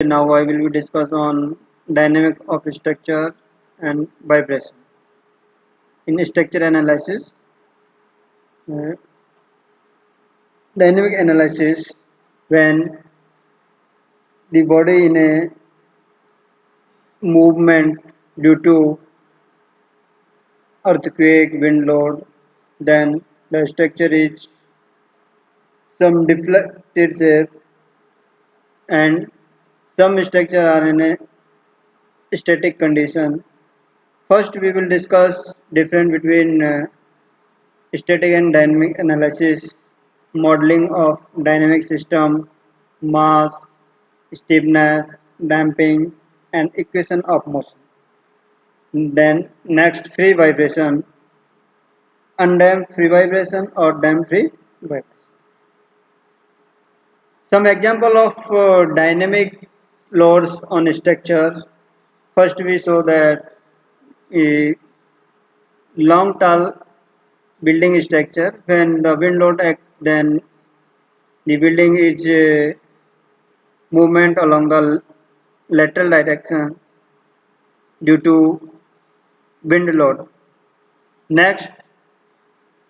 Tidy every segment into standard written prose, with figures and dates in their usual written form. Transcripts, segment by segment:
now I will be discuss on dynamic of structure and vibration. In structure analysis, uh, dynamic analysis when the body in a movement due to earthquake, wind load, then the structure is some deflected shape and some structure are in a static condition. First, we will discuss difference between static and dynamic analysis, modeling of dynamic system, mass, stiffness, damping, and equation of motion. Then next, free vibration, undamped free vibration or damped free vibration. Some example of dynamic loads on structures. First, we saw that a long tall building structure when the wind load act, then the building is movement along the lateral direction due to wind load. Next,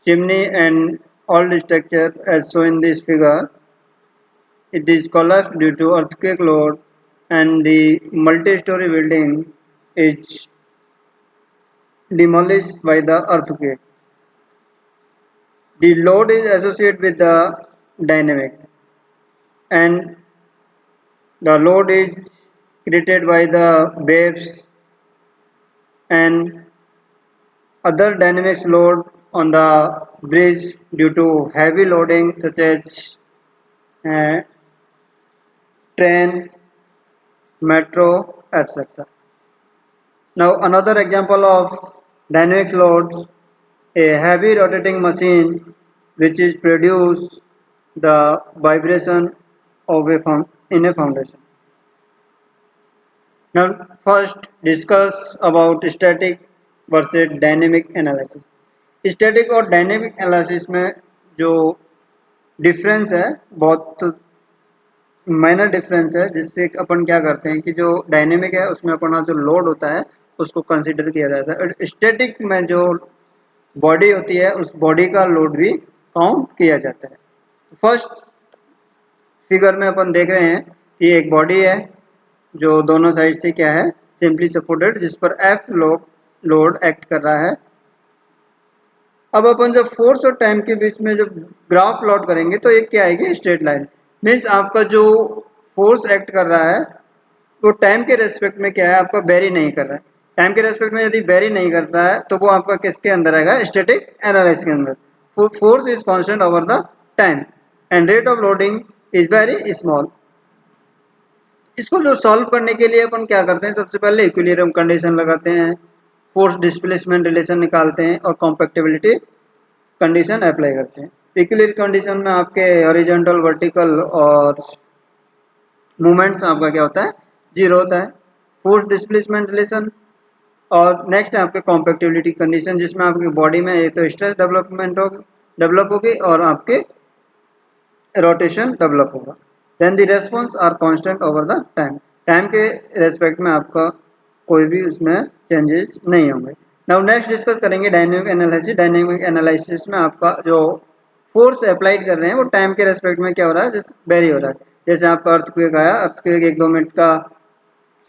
chimney and all the structure as shown in this figure, it is collapsed due to earthquake load and the multi-story building is demolished by the earthquake. The load is associated with the dynamic and the load is created by the waves and other dynamics load on the bridge due to heavy loading such as uh, train, metro, etc. Now another example of dynamic loads, a heavy rotating machine which is produce the vibration of in a foundation. Now first discuss about static versus dynamic analysis. Static और dynamic analysis में जो difference है बहुत minor difference है, जिससे अपन क्या करते हैं कि जो डायनेमिक है उसमें अपना जो लोड होता है उसको कंसीडर किया जाता है और स्टैटिक में जो बॉडी होती है उस बॉडी का लोड भी काउंट किया जाता है। फर्स्ट फिगर में अपन देख रहे हैं कि एक बॉडी है जो दोनों साइड से क्या है सिंपली सपोर्टेड, जिस पर एफ लोड एक्ट कर रहा है। अब अपन जब फोर्स और टाइम के बीच में जब ग्राफ प्लॉट करेंगे तो एक क्या आएगी स्ट्रेट लाइन, मीन्स आपका जो फोर्स एक्ट कर रहा है वो टाइम के रेस्पेक्ट में क्या है आपका वेरी नहीं कर रहा है। टाइम के रेस्पेक्ट में यदि वेरी नहीं करता है तो वो आपका किसके अंदर आएगा स्टैटिक एनालिसिस के अंदर। Force is constant over the time and rate of loading is very small. इसको जो सॉल्व करने के लिए अपन क्या करते हैं, सबसे पहले इक्विलिब्रियम कंडीशन लगाते हैं, फोर्स डिस्प्लेसमेंट रिलेशन निकालते हैं और कॉम्पैक्टिबिलिटी कंडीशन अप्लाई करते हैं। इक्विलिब्रियम कंडीशन में आपके हॉरिजॉन्टल वर्टिकल और मूवमेंट्स आपका क्या होता है जीरो होता है। फोर्स डिस्प्लेसमेंट रिलेशन और नेक्स्ट है आपके कॉम्पैक्टिबिलिटी कंडीशन, जिसमें आपकी बॉडी में ये तो स्ट्रेस डेवलप होगी और आपके रोटेशन डेवलप होगा। Then the response are constant over the time, time के रेस्पेक्ट में आपका कोई भी उसमें चेंजेस नहीं होंगे। नाउ नेक्स्ट डिस्कस करेंगे डायनेमिक एनालिसिस। डायनेमिक एनालिसिस में आपका जो फोर्स अप्लाइड कर रहे हैं वो टाइम के रेस्पेक्ट में क्या हो रहा है जैसे वेरी हो रहा है। जैसे आपका अर्थक्वेक आया, अर्थक्वेक 1-2 मिनट का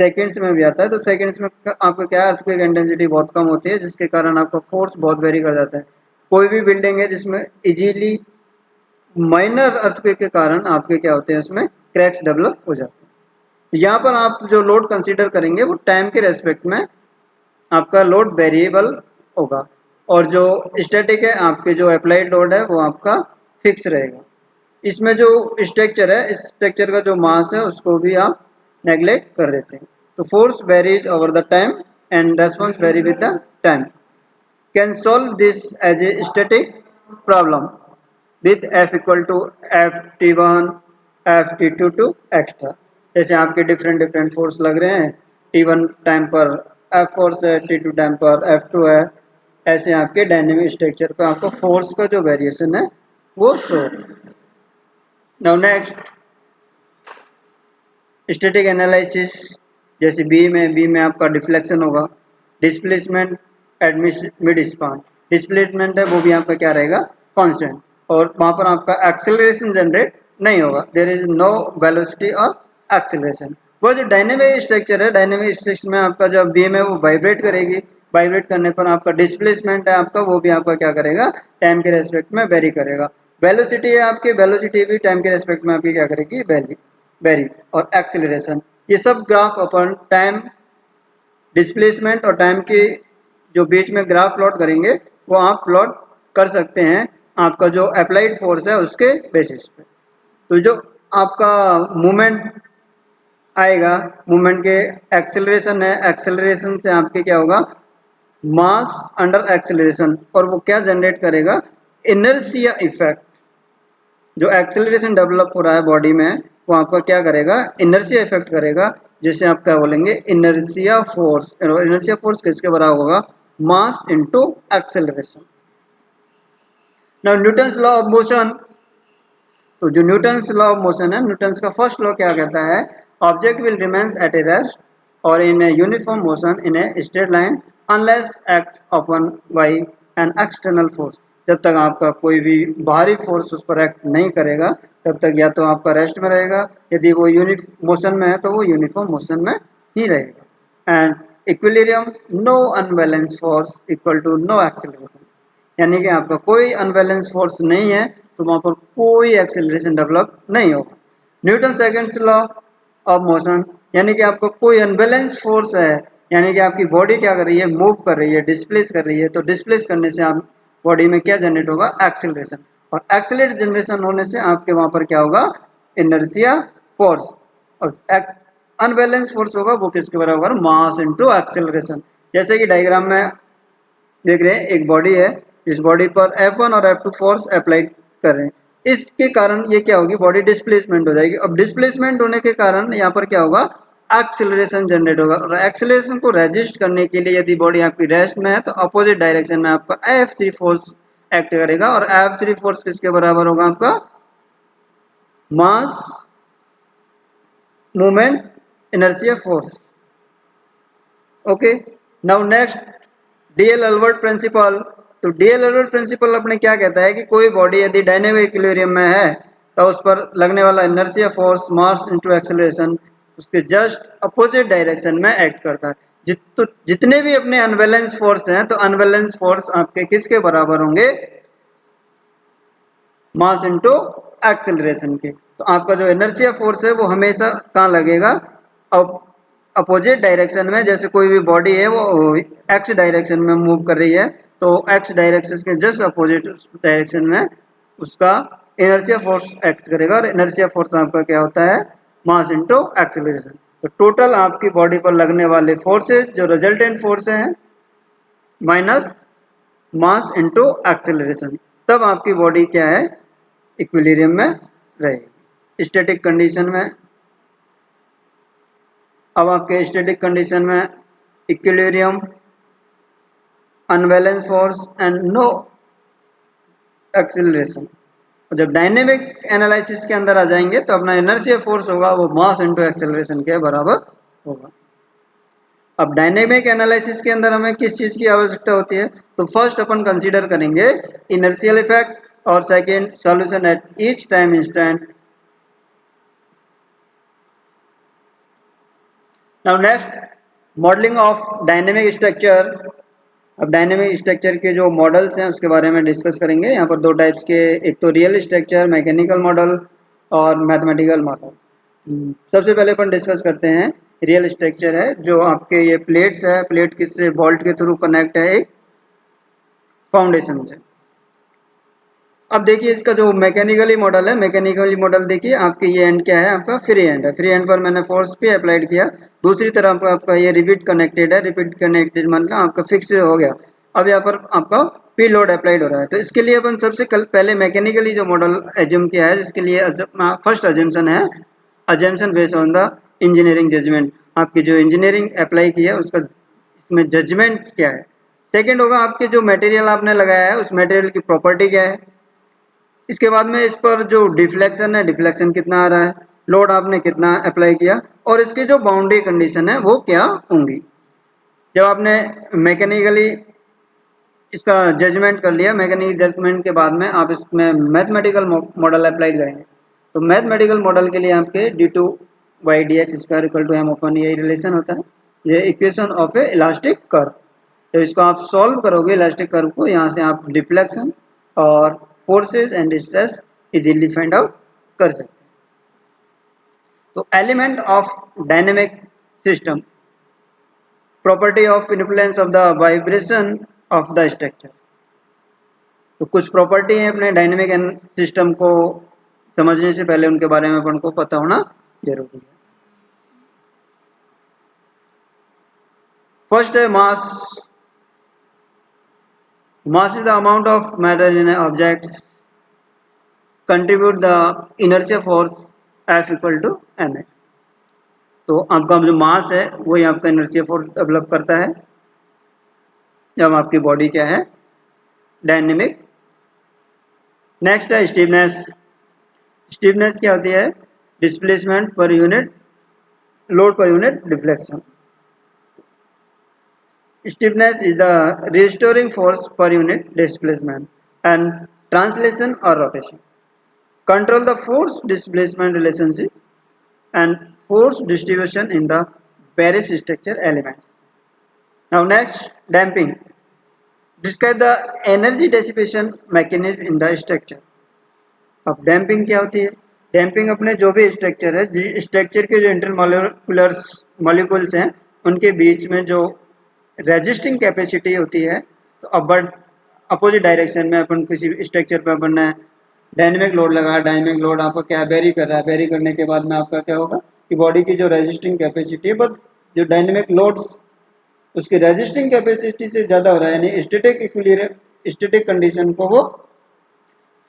सेकंड्स में भी आता है, तो सेकंड्स में आपका क्या है अर्थक्वेक इंटेंसिटी बहुत कम होती है जिसके कारण आपका फोर्स बहुत वेरी कर जाता है। कोई भी बिल्डिंग है जिसमें इजीली माइनर अर्थक्वेक के कारण आपके क्या होते हैं उसमें क्रैक्स डेवलप हो जाते हैं। यहाँ पर आप जो लोड कंसीडर करेंगे वो टाइम के रेस्पेक्ट में आपका लोड वेरिएबल होगा और जो स्टैटिक है आपके जो अप्लाइड लोड है वो आपका फिक्स रहेगा। इसमें जो स्ट्रक्चर है इस स्ट्रक्चर का जो मास है उसको भी आप नेग्लेक्ट कर देते हैं। तो force varies over the time and response very with the time. Can solve this as a static problem with F equal to Ft1 Ft2 to extra. जैसे आपके डिफरेंट फोर्स लग रहे हैं, T1 टाइम पर F फोर्स है, T2 time पर F2 है, ऐसे आपके डायनेमिक स्ट्रक्चर पर आपको फोर्स का जो वेरिएशन है वो show. Now next static analysis जैसे बी में आपका डिफ्लेक्शन होगा, displacement at mid span, displacement है वो भी आपका क्या रहेगा, कांस्टेंट, और वहां पर आपका एक्सेलरेशन जनरेट नहीं होगा, देयर इज नो वेलोसिटी और एक्सेलरेशन। वो जो डायनेमिक स्ट्रक्चर है, डायनेमिक स्ट्रक्चर में आपका जो बीम है वो वाइब्रेट करेगी, वाइब्रेट करने पर आपका डिस्प्लेसमेंट है आपका वो भी आपका क्या करेगा, टाइम के रेस्पेक्ट में वेरी करेगा। वेलोसिटी है आपकी, वेलोसिटी भी टाइम के रेस्पेक्ट में आपकी क्या करेगी, वेरी, और एक्सेलरेशन, ये सब ग्राफ अपन टाइम, डिस्प्लेसमेंट और टाइम के जो बीच में ग्राफ प्लॉट करेंगे वो आप प्लॉट कर सकते हैं आपका जो अप्लाइड फोर्स है उसके बेसिस पे। तो जो आपका मूवमेंट आएगा, मूवमेंट के एक्सेलरेशन है, एक्सेलरेशन से आपके क्या होगा, मास अंडर एक्सेलरेशन, और वो क्या जनरेट करेगा, इनर्शिया इफेक्ट। जो एक्सेलरेशन डेवलप हो रहा है बॉडी में वो आपका क्या करेगा, इनर्शिया इफेक्ट करेगा, जिसे आप क्या बोलेंगे, इनर्शिया फोर्स। इनर्शिया फोर्स किसके बराबर होगा, mass into acceleration. Now Newton's law of motion, तो जो न्यूटन्स लॉ ऑफ मोशन है, न्यूटन्स का फर्स्ट लॉ क्या कहता है, object will remains at a rest और in a uniform motion in a straight line unless act upon by an external force. जब तक आपका कोई भी बाहरी फोर्स उस पर एक्ट नहीं करेगा तब तक या तो आपका रेस्ट में रहेगा, यदि वो मोशन में है तो वो यूनिफॉर्म मोशन में ही रहेगा। And equilibrium, no unbalance force equal to no acceleration, यानी कि आपका कोई अनबैलेंस फोर्स नहीं है तो वहां पर कोई एक्सेलरेशन डेवलप नहीं होगा। Newton seconds law of motion, यानी कि आपको कोई अनबैलेंस फोर्स है, यानी कि आपकी बॉडी क्या कर रही है, मूव कर रही है, डिस्प्लेस कर रही है, तो डिस्प्लेस करने से आप बॉडी में क्या जनरेट होगा, एक्सेलरेशन, और एक्सेलरेट जनरेशन होने से आपके वहां पर क्या होगा, इनर्शिया फोर्स, और अनबैलेंस फोर्स होगा वो किसके बराबर होगा, मास इनटू एक्सेलरेशन। जैसे कि डायग्राम में देख रहे हैं, एक बॉडी है, इस बॉडी पर F1 और F2 फोर्स अप्लाई कर रहे हैं, इसके कारण ये क्या होगी, बॉडी डिस्प्लेसमेंट हो जाएगी। अब डिस्प्लेसमेंट होने के कारण यहाँ पर क्या होगा, एक्सेलरेशन जनरेट होगा, और एक्सेलरेशन को रेजिस्ट करने के लिए यदि बॉडी आपकी रेस्ट में है तो अपोजिट डायरेक्शन में आपका F3 फोर्स एक्ट करेगा, और F3 फोर्स किसके बराबर होगा, आपका mass movement inertia force. Okay, now next D'Alembert principle. तो डीएल एल्बर्ट प्रिंसिपल अपने क्या कहता है कि कोई बॉडी यदि डायनेमिक इक्विलिब्रियम में है तो उस पर लगने वाला inertia force mass into acceleration उसके जस्ट अपोजिट डायरेक्शन में एक्ट करता है। जितने भी अपने अनबैलेंस फोर्स हैं तो अनबैलेंस फोर्स आपके किसके बराबर होंगे, मास इनटू एक्सेलरेशन के। तो आपका जो इनर्शिया फोर्स है वो हमेशा कहाँ लगेगा, अब अपोजिट डायरेक्शन में। जैसे कोई भी बॉडी है वो एक्स डायरेक्शन में मूव कर रही है तो एक्स डायरेक्शन के जस्ट अपोजिट डायरेक्शन में उसका इनर्शिया फोर्स एक्ट करेगा, और इनर्शिया फोर्स आपका क्या होता है, मास इनटू एक्सेलरेशन। तो टोटल आपकी बॉडी पर लगने वाले फोर्सेज जो रिजल्टेंट फोर्स हैं माइनस मास इनटू एक्सेलरेशन, तब आपकी बॉडी क्या है, इक्विलिब्रियम में रहेगी। स्टैटिक कंडीशन में, अब आपके स्टैटिक कंडीशन में equilibrium, unbalance force and no acceleration. जब डायनेमिक एनालिसिस के अंदर आ जाएंगे तो अपना इनर्शिया फोर्स होगा वो मास इनटू एक्सेलरेशन के बराबर होगा। अब डायनेमिक एनालिसिस के अंदर हमें किस चीज की आवश्यकता होती है, तो फर्स्ट अपन कंसीडर करेंगे इनर्शियल इफेक्ट, और second solution at each time instant. Now next, modelling of dynamic structure. अब डायनेमिक स्ट्रक्चर के जो मॉडल्स हैं उसके बारे में डिस्कस करेंगे। यहाँ पर दो टाइप्स के, एक तो रियल स्ट्रक्चर मैकेनिकल मॉडल और मैथमेटिकल मॉडल। सबसे पहले अपन डिस्कस करते हैं रियल स्ट्रक्चर है, जो आपके ये प्लेट्स है, प्लेट किससे बोल्ट के थ्रू कनेक्ट है एक फाउंडेशन से। अब देखिए इसका जो मैकेनिकली मॉडल है, मैकेनिकली मॉडल देखिए आपके ये एंड क्या है, आपका फ्री एंड है, फ्री एंड पर मैंने फोर्स पे अप्लाइड किया, दूसरी तरफ आपका ये रिपीट कनेक्टेड है, रिपीट कनेक्टेड मान का आपका फिक्स हो गया। अब यहाँ पर आपका पी लोड अप्लाइड हो रहा है, तो इसके लिए अपन सबसे पहले मैकेनिकली जो मॉडल एज्यूम किया है, जिसके लिए फर्स्ट अजम्पशन है assumption based on the engineering judgement. आपकी जो इंजीनियरिंग अप्लाई की है उसका इसमें जजमेंट क्या है। सेकेंड होगा आपके जो मटेरियल आपने लगाया है उस मटेरियल की प्रॉपर्टी क्या है। इसके बाद में इस पर जो डिफ्लेक्शन है, डिफ्लेक्शन कितना आ रहा है, लोड आपने कितना अप्लाई किया, और इसकी जो बाउंड्री कंडीशन है वो क्या होंगी। जब आपने मैकेनिकली इसका जजमेंट कर लिया, मैकेनिकल जजमेंट के बाद में आप इसमें मैथमेटिकल मॉडल अप्लाई करेंगे। तो मैथमेटिकल मॉडल के लिए आपके d two y d x square equal to m open यही रिलेशन होता है, ये equation of a elastic curve. तो इसको आप सॉल्व करोगे इलास्टिक कर्व को, यहाँ से आप डिफ्लेक्शन और forces and stress easily find out कर सकते हैं। तो element of dynamic system, property of influence of the vibration of the structure. तो कुछ प्रॉपर्टी है अपने डायनेमिक सिस्टम को समझने से पहले उनके बारे में अपन को पता होना जरूरी है। फर्स्ट है mass. Mass is the amount of matter in objects contribute the inertia force F equal to m a. तो आपका जो मास है वही आपका इनर्शिया फोर्स डेवलप करता है जब आपकी बॉडी क्या है, डायनेमिक। नेक्स्ट है स्टीफनेस। स्टीफनेस क्या होती है, displacement per unit load per unit deflection. Stiffness is the restoring force per unit displacement and translation or rotation. Control the force displacement relationship and force distribution in the various structure elements. Now next, damping. Describe the energy dissipation mechanism in the structure. अब damping क्या होती है, damping अपने जो भी structure है, structure के जो इंटरमोलिकुलर मॉलिक्यूल्स हैं उनके बीच में जो रेजिस्टिंग कैपेसिटी होती है, तो अपवर्ड अपोजिट डायरेक्शन में अपन किसी स्ट्रक्चर पर अपन ने डायनेमिक लोड लगा, डायनेमिक लोड आपका क्या वेरी कर रहा है, वेरी करने के बाद में आपका क्या होगा कि बॉडी की जो रेजिस्टिंग कैपेसिटी है, बस जो डायनेमिक लोड्स उसकी रेजिस्टिंग कैपेसिटी से ज़्यादा हो रहा है, यानी स्टैटिक इक्विलिब्रियम स्टैटिक कंडीशन को वो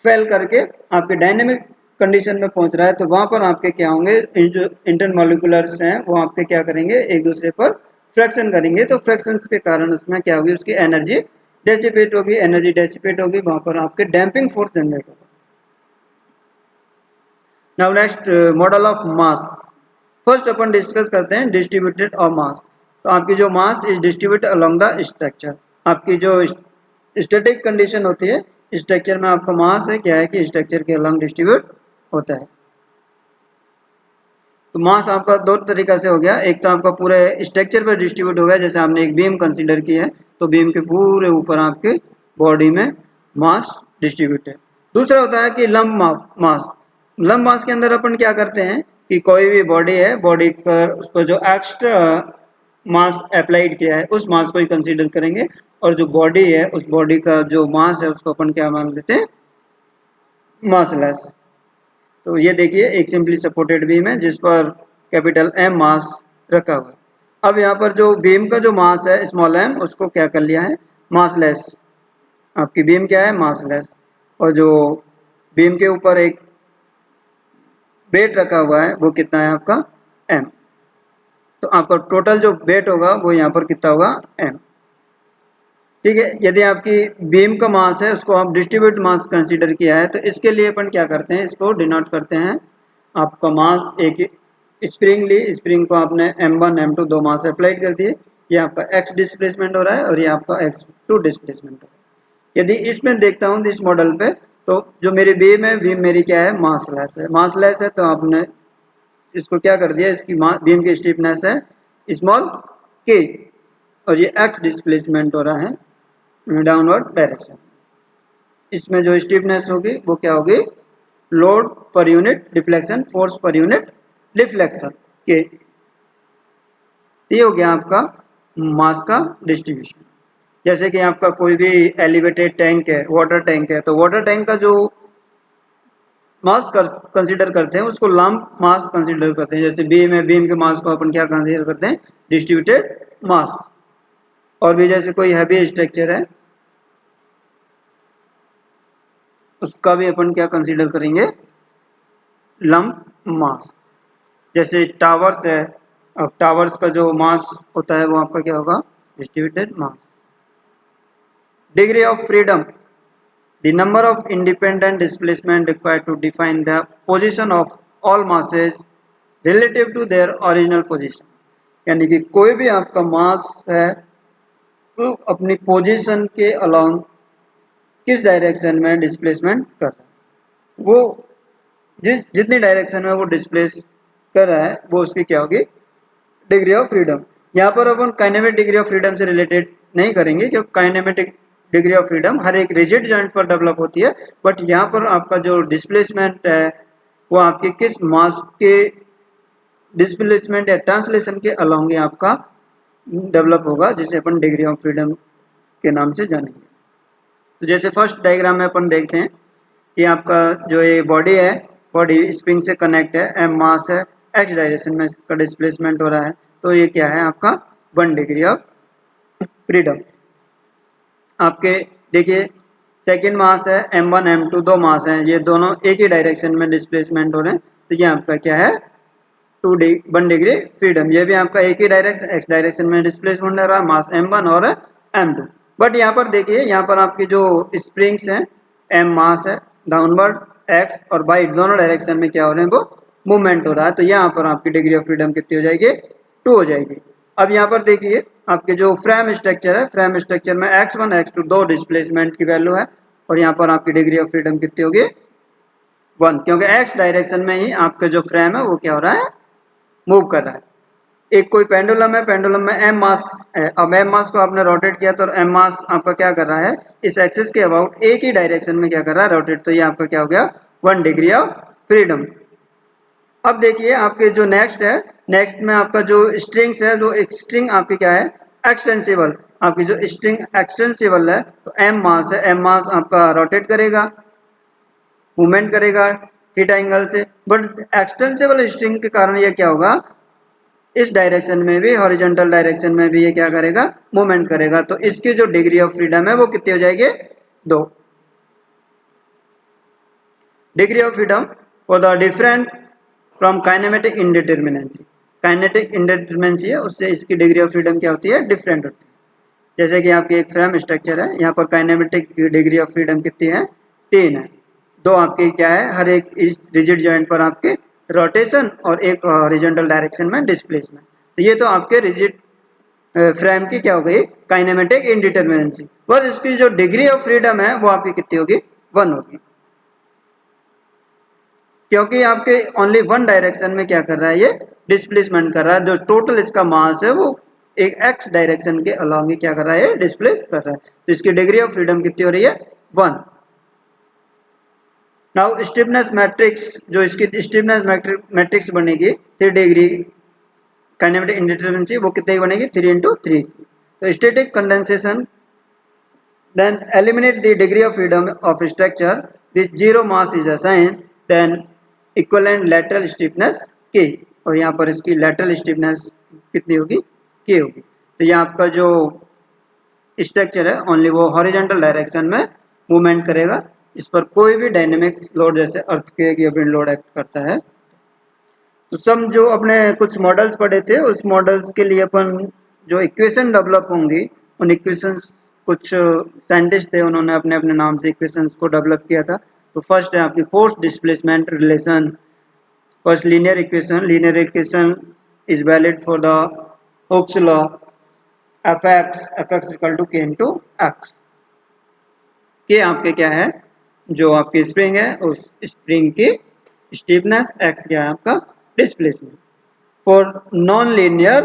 फेल करके आपके डायनेमिक कंडीशन में पहुंच रहा है, तो वहां पर आपके क्या होंगे, जो इंटरमोलिकुलर्स हैं वो आपके क्या करेंगे, एक दूसरे पर फ्रैक्शन करेंगे। तो फ्रैक्शंस के कारण उसमें क्या होगी, उसकी एनर्जी डेसिपेट होगी, एनर्जी डेसिपेट होगी, वहां पर आपके डैम्पिंग फोर्स जनरेट होगा। Now next, model of mass. First upon discuss करते हैं डिस्ट्रीब्यूटेड ऑफ मास। तो आपकी जो mass is distribute along the structure. आपकी जो स्टैटिक कंडीशन होती है, स्ट्रक्चर में आपका मास है क्या है कि स्ट्रक्चर के अलोंग डिस्ट्रीब्यूट होता है। तो मास आपका दो तरीका से हो गया, एक तो आपका पूरे स्ट्रक्चर पर डिस्ट्रीब्यूट हो गया, जैसे आपने एक बीम कंसीडर की है तो बीम के पूरे ऊपर आपके बॉडी में मास डिस्ट्रीब्यूट है। दूसरा होता है कि लंब मास। लंब मास के अंदर अपन क्या करते हैं कि कोई भी बॉडी है, बॉडी पर उस पर जो एक्स्ट्रा मास अप्लाइड किया है उस मास को ही कंसीडर करेंगे, और जो बॉडी है उस बॉडी का जो मास है उसको अपन क्या मान लेते हैं, मासलेस। तो ये देखिए एक सिंपली सपोर्टेड बीम है जिस पर कैपिटल एम मास रखा हुआ है। अब यहाँ पर जो बीम का जो मास है स्मॉल एम, उसको क्या कर लिया है, मासलेस। आपकी बीम क्या है, मासलेस। और जो बीम के ऊपर एक वेट रखा हुआ है वो कितना है आपका, एम। तो आपका टोटल जो वेट होगा वो यहाँ पर कितना होगा, एम। ठीक है, यदि आपकी बीम का मास है उसको आप डिस्ट्रीब्यूट मास कंसीडर किया है, तो इसके लिए अपन क्या करते हैं, इसको डिनोट करते हैं। आपका मास एक स्प्रिंग ली, स्प्रिंग को आपने m1 m2 दो मास अप्लाइड कर दिए, ये आपका x डिस्प्लेसमेंट हो रहा है और ये आपका x2 डिस्प्लेसमेंट हो रहा है। यदि इसमें देखता हूँ इस मॉडल पे, तो जो मेरी बीम है, बीम मेरी क्या है, मासलेस है। मासलेस है तो आपने इसको क्या कर दिया, इसकी बीम की स्टीफनेस है स्मॉल k, और ये x डिस्प्लेसमेंट हो रहा है डाउनवर्ड डायरेक्शन। इसमें जो स्टीफनेस होगी वो क्या होगी, load per unit deflection, force per unit deflection के। ये हो गया आपका मास का डिस्ट्रीब्यूशन। जैसे कि आपका कोई भी एलिवेटेड टैंक है, वाटर टैंक है, तो वाटर टैंक का जो मास कंसीडर करते हैं उसको लंप मास कंसीडर करते हैं। जैसे बीम है, बीम के मास को अपन क्या कंसीडर करते हैं, डिस्ट्रीब्यूटेड मास। और भी जैसे कोई हैवी स्ट्रक्चर है उसका भी अपन क्या कंसीडर करेंगे, लंप मास। जैसे टावर्स है, अब टावर्स का जो मास होता है वो आपका क्या होगा, distributed mass. Degree of freedom, the number of independent displacement required to define the position of all masses relative to their original position, यानी कि कोई भी आपका मास है तो अपनी पोजीशन के अलोंग किस डायरेक्शन में डिस्प्लेसमेंट कर रहा है, वो जितनी डायरेक्शन में वो डिस्प्लेस कर रहा है वो उसकी क्या होगी, डिग्री ऑफ फ्रीडम। यहाँ पर अपन काइनेमेटिक डिग्री ऑफ फ्रीडम से रिलेटेड नहीं करेंगे क्योंकि काइनेमेटिक डिग्री ऑफ फ्रीडम हर एक रिजिड जॉइंट पर डेवलप होती है, बट यहाँ पर आपका जो डिस्प्लेसमेंट है वो आपके किस मास के डिस्प्लेसमेंट या ट्रांसलेशन के अलोंग आपका डेवलप होगा, जिसे अपन डिग्री ऑफ फ्रीडम के नाम से जानेंगे। तो जैसे फर्स्ट डायग्राम में अपन देखते हैं कि आपका जो ये बॉडी है, बॉडी स्प्रिंग से कनेक्ट है, एम मास है, एक्स डायरेक्शन में इसका डिस्प्लेसमेंट हो रहा है, तो ये क्या है आपका 1 डिग्री ऑफ फ्रीडम। आपके देखिए सेकेंड मास है m1 m2, दो मास हैं, ये दोनों एक ही डायरेक्शन में डिस्प्लेसमेंट हो रहे हैं, तो ये आपका क्या है 1 डिग्री फ्रीडम। ये भी आपका एक ही डायरेक्शन एक्स डायरेक्शन में डिस्प्लेसमेंट हो रहा है, मास m1 और m2। बट यहाँ पर देखिए, यहाँ पर आपकी जो स्प्रिंग्स हैं, m मास है, डाउनवर्ड x और y दोनों डायरेक्शन में क्या हो रहे हैं, वो मूवमेंट हो रहा है, तो यहाँ पर आपकी डिग्री ऑफ फ्रीडम कितनी हो जाएगी, 2 हो जाएगी। अब यहाँ पर देखिए आपके जो फ्रेम स्ट्रक्चर है, फ्रेम स्ट्रक्चर में x1 x2 दो डिस्प्लेसमेंट की वैल्यू है, और यहाँ पर आपकी डिग्री ऑफ फ्रीडम कितनी होगी, 1, क्योंकि x डायरेक्शन में ही आपका जो फ्रेम है वो क्या हो रहा है, मूव कर रहा है। एक कोई पेंडुलम है, पेंडुलम में m मास है, अब m मास को आपने रोटेट किया तो m मास आपका क्या कर रहा है, इस एक्सिस के अबाउट एक ही डायरेक्शन में क्या कर रहा है, रोटेट, तो ये आपका क्या हो गया 1 डिग्री ऑफ फ्रीडम। अब देखिए आपके जो नेक्स्ट है, नेक्स्ट में आपका जो स्ट्रिंग्स है, जो एक स्ट्रिंग आपकी क्या है, एक्सटेंसिबल, आपकी जो स्ट्रिंग एक्सटेंसिबल है, तो m मास है, m मास आपका रोटेट करेगा, मूवमेंट करेगा थीटा एंगल से, बट एक्सटेंसिबल स्ट्रिंग के कारण ये क्या होगा, इस डायरेक्शन में भी, हॉरिजॉन्टल डायरेक्शन में भी ये क्या करेगा, मूवमेंट करेगा, तो इसकी जो डिग्री ऑफ फ्रीडम है वो कितनी हो जाएगी, 2 degree of freedom for the different from kinematic indeterminacy. Kinetic indeterminacy है, उससे इसकी डिग्री ऑफ फ्रीडम क्या होती है, डिफरेंट होती है। जैसे कि आपकी एक फ्रेम स्ट्रक्चर है, यहाँ पर काइनेमेटिक डिग्री ऑफ फ्रीडम कितनी है, 3 है, 2 आपकी क्या है, हर एक रिजिड जॉइंट पर आपके रोटेशन और एक हॉरिजॉन्टल डायरेक्शन में डिस्प्लेसमेंट, तो ये तो आपके रिजिड फ्रेम की क्या हो गई, काइनेमेटिक इंडिटरमिनेंसी। बस इसकी जो डिग्री ऑफ फ्रीडम है वो आपकी कितनी होगी, 1 होगी, क्योंकि आपके ओनली 1 डायरेक्शन में क्या कर रहा है, ये डिस्प्लेसमेंट कर रहा है, जो टोटल इसका मास है वो एक एक्स डायरेक्शन के अलोंग क्या कर रहा है, डिस्प्लेस कर रहा है, तो इसकी डिग्री ऑफ फ्रीडम कितनी हो रही है, 1। नाउ स्टिफनेस मैट्रिक्स, जो इसकी स्टिफनेस मैट्रिक्स बनेगी 3 डिग्री काइनेमेटिक इंडिटरमिनेंसी, वो कितने की बनेगी, 3 into 3। तो static condensation then eliminate the degree of freedom of structure with zero mass is assigned, then equivalent lateral stiffness k, और यहाँ पर इसकी lateral stiffness कितनी होगी, k होगी। तो ये आपका जो स्ट्रक्चर है ओनली वो हॉरिजॉन्टल डायरेक्शन में मूवमेंट करेगा, इस पर कोई भी डायनेमिक लोड जैसे अर्थक्वेक या विंड लोड एक्ट करता है। तो सब जो अपने कुछ मॉडल्स पढ़े थे, उस मॉडल्स के लिए अपन जो इक्वेशन डेवलप होंगी, उन इक्वेशंस कुछ साइंटिस्ट थे, उन्होंने अपने अपने नाम से इक्वेशंस को डेवलप किया था। तो फर्स्ट है आपकी force displacement relation, first linear equation is valid for the Hooke's law, Fx equal to k into x. के आपके क्या है, जो आपकी स्प्रिंग है उस स्प्रिंग की स्टीफनेस, एक्स क्या है आपका डिस्प्लेसमेंट। For non linear